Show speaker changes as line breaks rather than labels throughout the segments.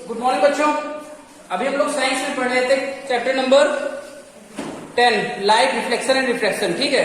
Good morning बच्चों। अभी हम लोग साइंस में पढ़ रहे थे chapter number 10 light reflection and refraction. ठीक है,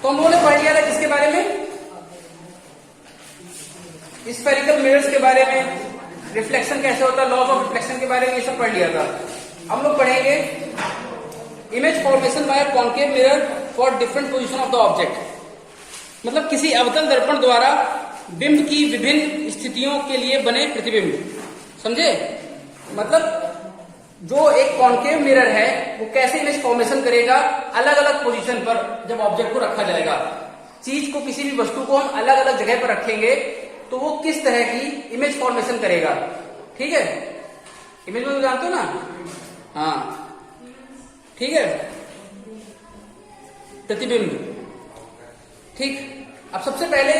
तो हम लोगों ने पढ़ लिया था किसके बारे में? स्फेरिकल मिरर्स के बारे में, रिफ्लेक्शन कैसे होता है, लॉज ऑफ रिफ्लेक्शन के बारे में, ये सब पढ़ लिया था। हम लोग पढ़ेंगे image formation by concave mirror for different position of the object. मतलब किसी अवतल दर्पण द्वारा बिंब की विभिन्न स्थितियों के लिए बने प्रतिबिंब। समझे? मतलब जो एक कॉन्केव मिरर है वो कैसे इमेज फॉर्मेशन करेगा अलग अलग पोजीशन पर जब ऑब्जेक्ट को रखा जाएगा। चीज को, किसी भी वस्तु को हम अलग अलग जगह पर रखेंगे तो वो किस तरह की इमेज फॉर्मेशन करेगा। ठीक है, इमेज में तो जानते हो ना? हाँ, ठीक है, प्रतिबिंब। ठीक, अब सबसे पहले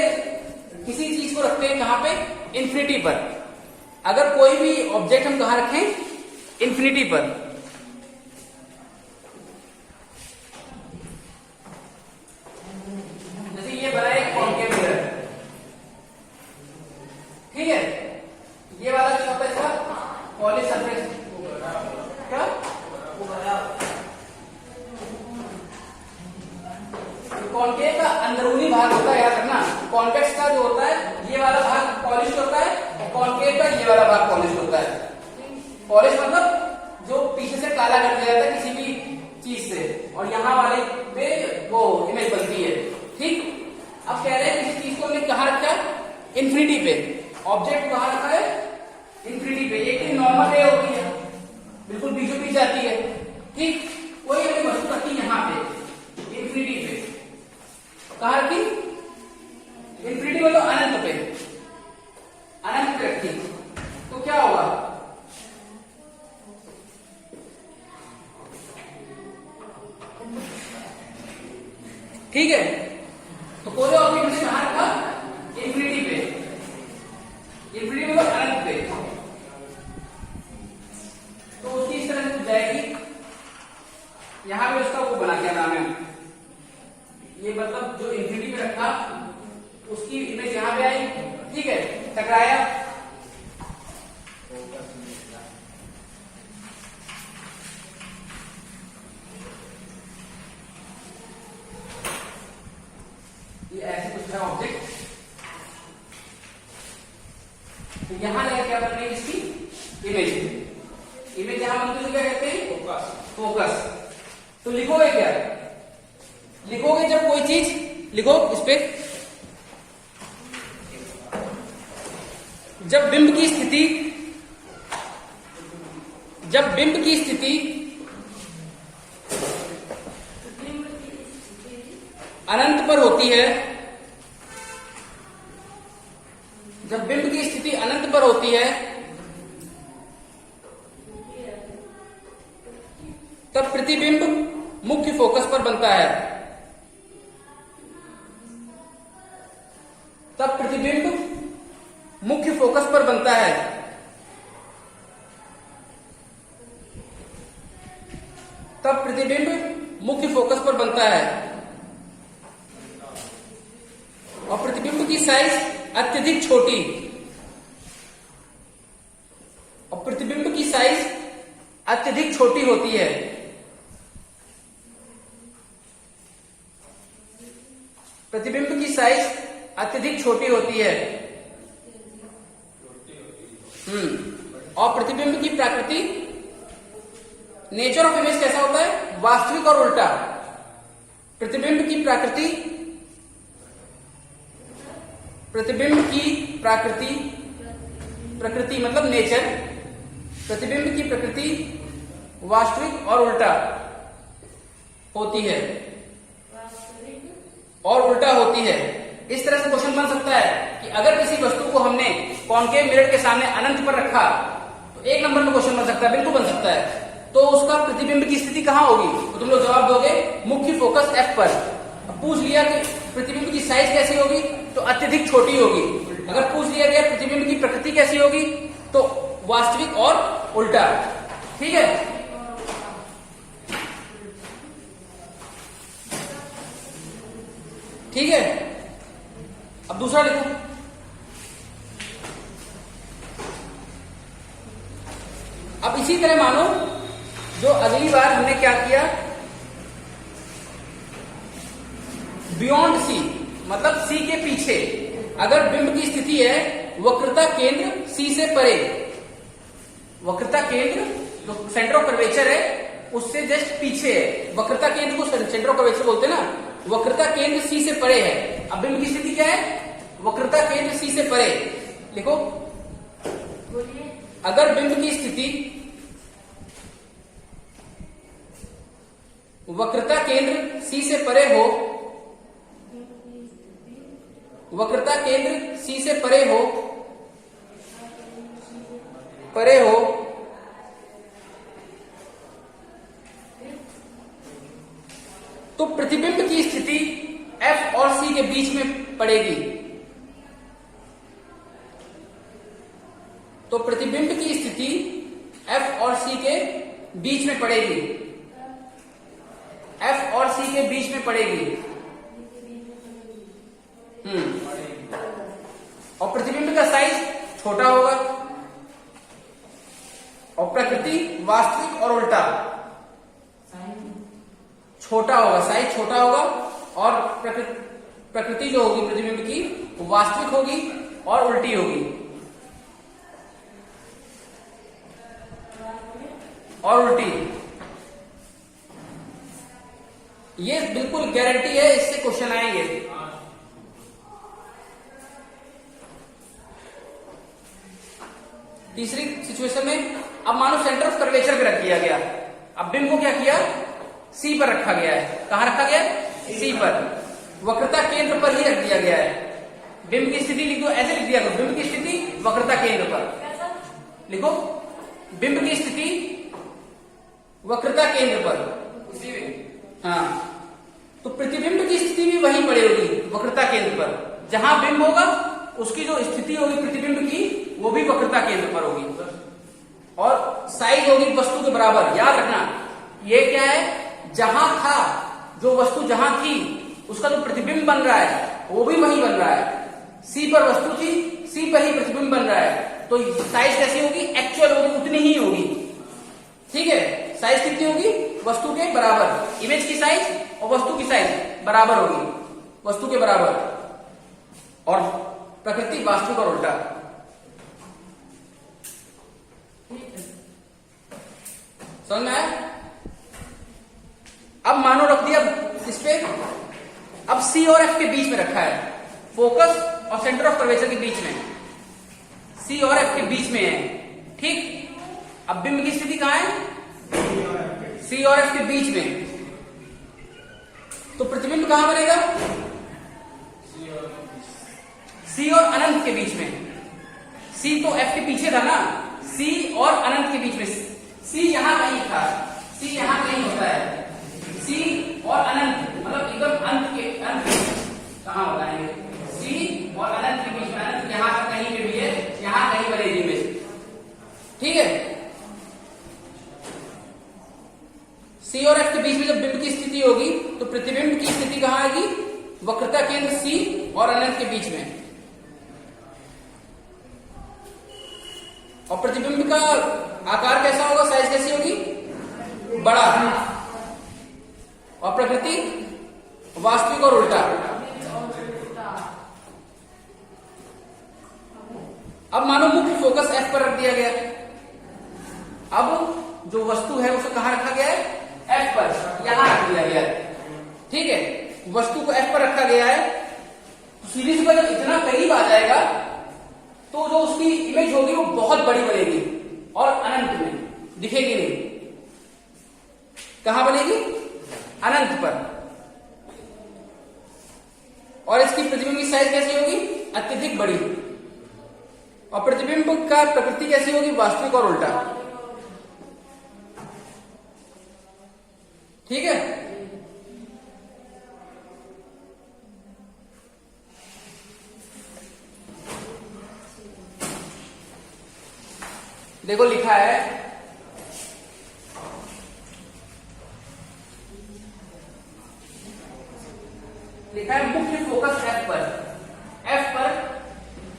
किसी चीज को रखते हैं कहां पे? इन्फिनिटी पर। अगर कोई भी ऑब्जेक्ट हम कहां रखें? इन्फिनिटी पर। जैसे ये बना एक कॉन्केव मिरर, ठीक है, ये वाला जो होता है इसका पॉली सरफेस क्या कॉन्केव का अंदरूनी भाग होता है, याद रखना। कॉन्वेक्स का जो होता है ये वाला भाग पॉलिश होता है, और कॉन्केव का ये वाला भाग पॉलिश होता है। पॉलिश मतलब जो पीछे से काला कर दिया जाता है किसी भी चीज से, और यहाँ वाले पे वो इमेज बनती है। ठीक, अब कह रहे हैं किसी चीज को हमने कहाँ रखा है? इन्फिनिटी पे। ऑब्जेक्ट कहाँ रखा है? इन्फिनिटी पे। एक नॉर्मल रे होती है, बिल्कुल बीचों बीच जाती है। ठीक, कोई अपनी वस्तु रखी यहाँ पे इन्फिनिटी पे। कहाँ रखी? इन्फिनिटी मतलब अनंत पे। अनंत पे रखी तो क्या होगा? ठीक है, तो कोई ऑब्जेक्ट ने कहां रखा? इन्फिनिटी पे। इन्फिनिटी मतलब अनंत पे, तो उसकी इस तरह से जाएगी। यहां पे उसका वो बना, क्या नाम है, ये मतलब जो इन्फिनिटी पे रखा उसकी इमेज यहां पे आई। ठीक है, टकराया, ये ऐसे कुछ है ऑब्जेक्ट, तो यहां लगा क्या बन रही है इसकी इमेज। इमेज यहां बनती है, क्या कहते हैं? फोकस। फोकस। तो लिखोगे क्या? लिखोगे जब कोई चीज लिखो इस पे, जब बिंब की स्थिति अनंत पर होती है, जब बिंब की स्थिति अनंत पर होती है तब प्रतिबिंब मुख्य फोकस पर बनता है। तब प्रतिबिंब मुख्य फोकस पर बनता है। तब प्रतिबिंब मुख्य फोकस पर बनता है, और प्रतिबिंब की साइज अत्यधिक छोटी, और प्रतिबिंब की साइज अत्यधिक छोटी होती है। प्रतिबिंब की साइज अत्यधिक छोटी होती है। और प्रतिबिंब की प्रकृति, नेचर ऑफ इमेज कैसा होता है? वास्तविक और उल्टा। प्रतिबिंब की प्रकृति, प्रतिबिंब की प्रकृति मतलब नेचर, प्रतिबिंब की प्रकृति वास्तविक और उल्टा होती है, और उल्टा होती है। इस तरह से क्वेश्चन बन सकता है कि अगर किसी वस्तु को हमने कॉन्केव मिरर के सामने अनंत पर रखा तो एक नंबर में क्वेश्चन बन सकता है, बिल्कुल बन सकता है। तो उसका प्रतिबिंब की स्थिति कहां होगी? तो तुम लोग जवाब दोगे मुख्य फोकस F पर। अब पूछ लिया कि प्रतिबिंब की साइज कैसी होगी, तो अत्यधिक छोटी होगी। अगर पूछ लिया गया प्रतिबिंब की प्रकृति कैसी होगी, तो वास्तविक और उल्टा। ठीक है, ठीक है। अब दूसरा लिखो, अब इसी तरह मानो जो अगली बार हमने क्या किया, बियॉन्ड सी, मतलब सी के पीछे अगर बिंब की स्थिति है वक्रता केंद्र सी से परे, वक्रता केंद्र जो सेंटर ऑफ कर्वेचर है उससे जस्ट पीछे है, वक्रता केंद्र को सेंटर ऑफ कर्वेचर बोलते हैं ना, वक्रता केंद्र सी से परे है। अब बिंब की स्थिति क्या है, वक्रता केंद्र सी से परे, लिखो अगर बिंब की स्थिति वक्रता केंद्र सी से परे हो, वक्रता केंद्र सी से परे हो, तो प्रतिबिंब की स्थिति F और C के बीच में पड़ेगी, तो प्रतिबिंब की स्थिति F और C के बीच में पड़ेगी, F और C के बीच में पड़ेगी। और प्रतिबिंब का साइज छोटा होगा और प्रकृति वास्तविक और उल्टा छोटा होगा, साइज छोटा होगा और प्रकृति जो होगी प्रतिबिंब की वो वास्तविक होगी और उल्टी होगी, और उल्टी। ये बिल्कुल गारंटी है, इससे क्वेश्चन आएंगे। तीसरी सिचुएशन में अब मानो सेंटर ऑफ कर्वेचर पे रख दिया गया, अब बिंब को क्या किया, सी पर रखा गया है। कहां रखा गया, सी पर, वक्रता केंद्र पर ही रख दिया गया है। बिंब की स्थिति लिख दो, ऐसे लिख दिया, बिंब की स्थिति वक्रता केंद्र पर लिखो, बिंब की स्थिति वक्रता केंद्र पर। हाँ, तो प्रतिबिंब की स्थिति भी वहीं पड़ी होगी वक्रता केंद्र पर, जहां बिंब होगा उसकी जो स्थिति होगी प्रतिबिंब की वो भी वक्रता केंद्र पर होगी, और साइज होगी वस्तु के बराबर। याद रखना ये क्या है, जहां था, जो वस्तु जहां थी उसका जो प्रतिबिंब बन रहा है वो भी वहीं बन रहा है। सी पर वस्तु थी, सी पर ही प्रतिबिंब बन रहा है, तो साइज कैसी होगी, एक्चुअल होगी, उतनी ही होगी। ठीक है, साइज कितनी होगी, वस्तु के बराबर, इमेज की साइज और वस्तु की साइज बराबर होगी, वस्तु के बराबर, और प्रकृति वास्तविक और उल्टा। समझ में आया? अब मानो रख दिया इस पे, अब सी और एफ के बीच में रखा है, फोकस और सेंटर ऑफ कर्वेचर के बीच में, सी और एफ के बीच में है। ठीक, अब बिंब की स्थिति कहां है, सी और एफ के बीच में, तो प्रतिबिंब कहां बनेगा, सी और अनंत के बीच में। सी तो एफ के पीछे था ना, सी और अनंत के बीच में, सी यहां कहीं था, सी यहां कहीं होता है, सी और अनंत मतलब एकदम अंत के, अंत कहां होता है, सी और अनंत के बीच में, अनंत यहां तक कहीं पे भी है, यहां कहीं बनेगी इमेज। ठीक है, सी और एफ के बीच में जब बिंब की स्थिति होगी तो प्रतिबिंब की स्थिति कहां आएगी, वक्रता केंद्र सी और अनंत के बीच में, और प्रतिबिंब का आकार कैसा होगा, साइज कैसी होगी, बड़ा, और प्रकृति वास्तविक और उल्टा। अब मानो मुख्य फोकस एफ पर रख दिया गया, अब जो वस्तु है उसे कहां रखा गया है, एफ पर, यहां रख दिया गया है। ठीक है, वस्तु को एफ पर रखा गया है, तो सीरीज का जब इतना करीब आ जाएगा तो जो उसकी इमेज होगी वो बहुत बड़ी बनेगी और अनंत में दिखेगी नहीं। कहां बनेगी, अनंत पर, और इसकी प्रतिबिंब की साइज कैसी होगी, अत्यधिक बड़ी, और प्रतिबिंब का प्रकृति कैसी होगी, वास्तविक और उल्टा। ठीक है, देखो लिखा है, लिखा है मुख्य फोकस एफ पर, एफ पर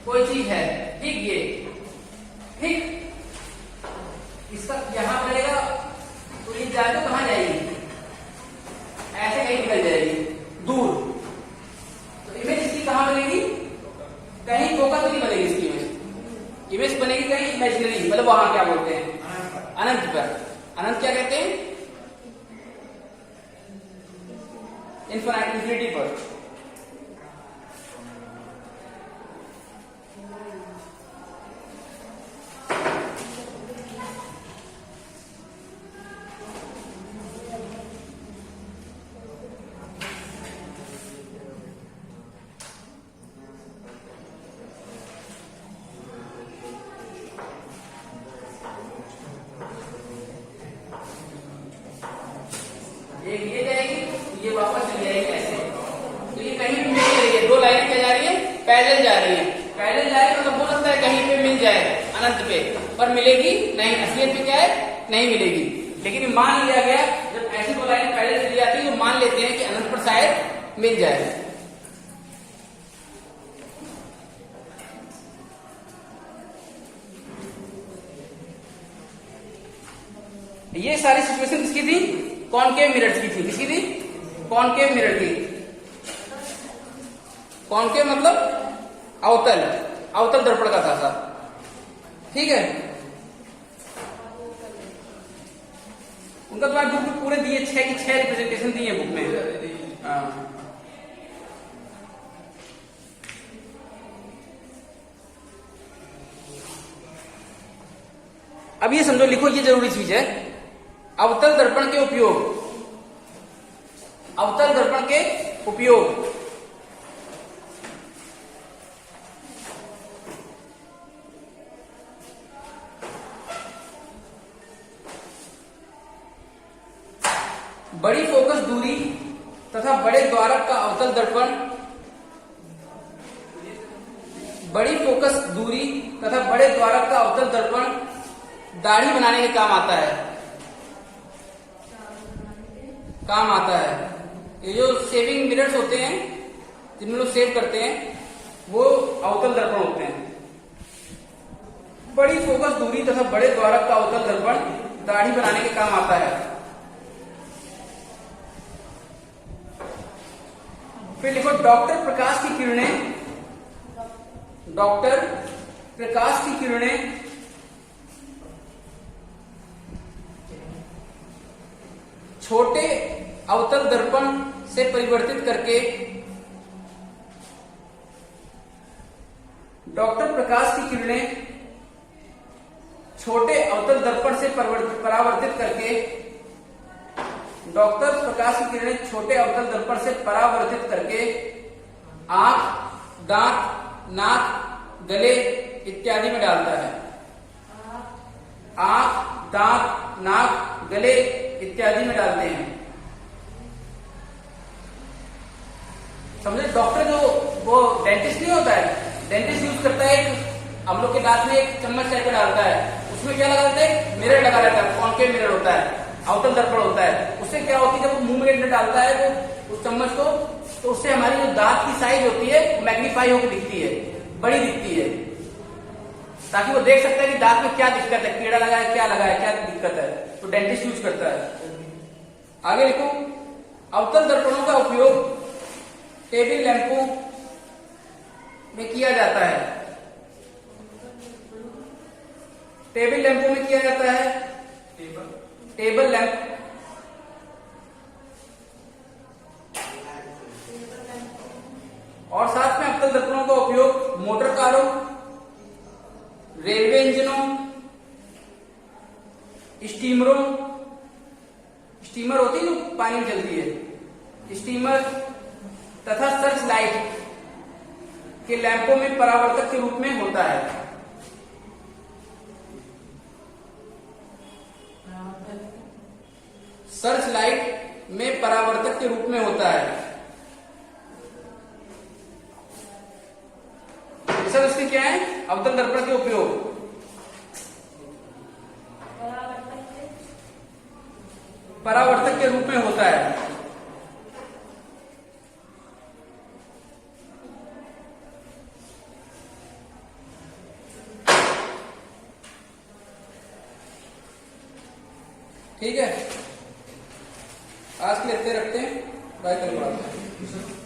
कोई चीज है, ठीक, ये ठीक, इसका यहां पड़ेगा तो ये जाके कहां जाएगी, ऐसे कहीं निकल जाएगी दूर। तो इमेज इसकी कहां बनेगी, कहीं फोकस नहीं बनेगी इसकी इमेज। इमेज बनेगी कहीं इमेजिनरी, मतलब वहां क्या बोलते हैं अनंत पर। अनंत क्या कहते हैं, इन्फिनिटी पर। एक ये जाएगी, ये वापस चली जाएगी ऐसे। तो ये कहीं भी मिल रही है, दो लाइनें क्या जा रही है, पैरेलल जा रही है। पैरेलल जा रही है मतलब हो सकता है कहीं पे मिल जाए अनंत पे, पर मिलेगी नहीं, असलियत में क्या है, नहीं मिलेगी। लेकिन मान लिया गया जब ऐसी दो लाइनें पैरेलल चली जाती है तो मान लेते हैं कि अनंत पर शायद मिल जाए। ये सारी सिचुएशन किसकी थी, कॉनकेव मिरर्स की थी। किसकी थी, कॉनकेव मिरर की। कॉनकेव मतलब अवतल, अवतल दर्पण का था सब, ठीक है। उनका तुम्हारे बुक में पूरे दिए 6 की 6 रिप्रेजेंटेशन दिए बुक में। हाँ। अब ये समझो, लिखो, ये जरूरी चीज है, अवतल दर्पण के उपयोग। अवतल दर्पण के उपयोग, बड़ी फोकस दूरी तथा बड़े द्वारक का अवतल दर्पण, बड़ी फोकस दूरी तथा बड़े द्वारक का अवतल दर्पण दाढ़ी बनाने के काम आता है, काम आता है। ये जो सेविंग मिरर्स होते हैं जिनमें लोग सेव करते हैं वो अवतल दर्पण होते हैं। बड़ी फोकस दूरी तथा बड़े द्वारक का अवतल दर्पण दाढ़ी बनाने के काम आता है। फिर लिखो, डॉक्टर प्रकाश की किरणें, डॉक्टर प्रकाश की किरणें छोटे अवतल दर्पण से परिवर्तित करके, डॉक्टर प्रकाश की किरणें छोटे अवतल दर्पण से परावर्तित करके, डॉक्टर प्रकाश की किरणें छोटे अवतल दर्पण से परावर्तित करके आंख, दांत, नाक, गले इत्यादि में डालता है। आंख, दांत, नाक, गले इत्यादि में डालते हैं। समझे, डॉक्टर जो वो डेंटिस्ट नहीं होता है, डेंटिस्ट यूज करता है एक, हम लोग के दांत में एक चम्मच टाइप का डालता है, उसमें क्या लगा रहता है, मिरर लगा रहता है, कॉनकेव मिरर होता है, अवतल दर्पण होता है। उससे क्या होती है, जब वो मुंह में डालता है वो उस चम्मच को, तो उससे हमारी जो दांत की साइज होती है वो मैग्नीफाई होकर दिखती है, बड़ी दिखती है, ताकि वो देख सकता है कि दांत में क्या दिक्कत है, कीड़ा लगा है, क्या लगा है, क्या दिक्कत है। तो डेंटिस्ट यूज करता है। आगे लिखो, अवतल दर्पणों का उपयोग टेबल लैंपों में किया जाता है। टेबल लैंपों में किया जाता है, टेबल लैंप। और साथ में अवतल दर्पणों का उपयोग मोटर कारों, रेलवे इंजनों, स्टीमरों, स्टीमर होती है जो पानी में चलती है, स्टीमर तथा सर्च लाइट के लैंपों में परावर्तक के रूप में होता है। सर्च लाइट में परावर्तक के रूप में होता है। सर उसके क्या है, अवतल दर्पण के उपयोग, परावर्तक के रूप में होता है। ठीक है, आज के लिए इतने रखते हैं, बाय, कल बात है।